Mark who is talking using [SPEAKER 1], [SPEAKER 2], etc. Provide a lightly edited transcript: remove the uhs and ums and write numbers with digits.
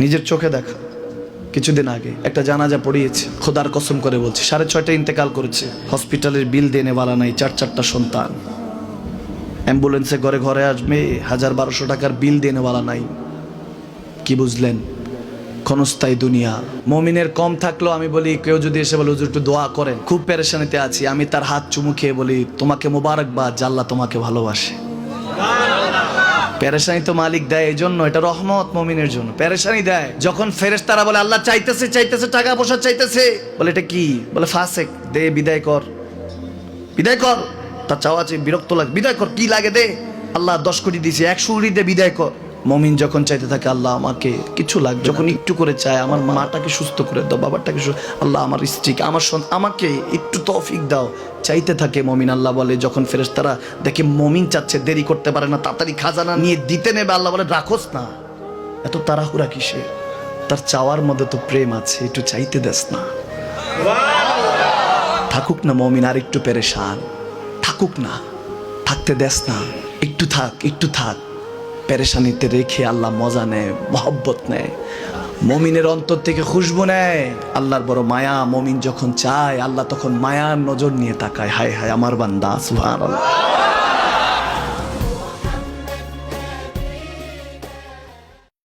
[SPEAKER 1] নিজের চোখে দেখা। কিছুদিন আগে একটা জানাজা পড়িয়েছে, খোদার কসম করে বলছে 6:30 ইন্তেকাল করেছে। হসপিটালের বিল দেনেওয়ালা নাই, 4-4টা সন্তান। অ্যাম্বুলেন্সে ঘরে ঘরে আসবে, 1000-1200 টাকার বিল দেনেওয়ালা নাই। কি বুঝলেন? ক্ষণস্থায়ী দুনিয়া। মুমিনের কম থাকলেও আমি বলি, কেউ যদি এসে বলে হুজুর একটু দোয়া করেন, খুব পেরেশানিতে আছি, আমি তার হাত চুমু খেয়ে বলি তোমাকে মোবারকবাদ, আল্লাহ তোমাকে ভালোবাসে। পেরেশানি তো মালিক দেয়, এই জন্য এটা রহমত মুমিনের জন্য। পেরেশানি দেয় যখন ফেরেশতারা বলে আল্লাহ চাইতেছে চাইতেছে, টাকা পয়সা চাইতেছে, বলে এটা কি? বলে ফাসেক, দে বিদায় কর, বিদায় কর। তার চাওয়া আছে, বিরক্ত লাগে, বিদায় কর, কি লাগে দে। আল্লাহ 10 কোটি দিয়েছে, 100 কোটি দে, বিদায় কর। মুমিন যখন চাইতে থাকে আল্লাহ আমাকে কিছু লাগবে, যখন একটু করে চায় আমার মাটাকে সুস্থ করে দাও, বাবাটাকে আল্লাহ আমার স্ত্রীকে, আমার আমাকে একটু তৌফিক দাও, চাইতে থাকে মুমিন। আল্লাহ বলে যখন ফেরেশতারা দেখে মুমিন চাচ্ছে, দেরি করতে পারে না, তাড়াতাড়ি খাজানা নিয়ে দিতে নেবে, আল্লাহ বলে রাখোস না, এত তাড়াহুড়া কিসে? তার চাওয়ার মধ্যে তো প্রেম আছে, একটু চাইতে দেস না। থাকুক না মুমিন আর একটু পেরেশান, থাকুক না, থাকতে দেস না, একটু থাক, একটু থাক। পেরেশানিতে রেখে আল্লাহ মজা নেয়, মহব্বত নেয়, মুমিনের অন্তর থেকে খুশবু নেয়। আল্লাহর বড় মায়া, মুমিন যখন চায় আল্লাহ তখন মায়ার নজর নিয়ে তাকায়, হায় হায় আমার বান্দা, সুবহানাল্লাহ।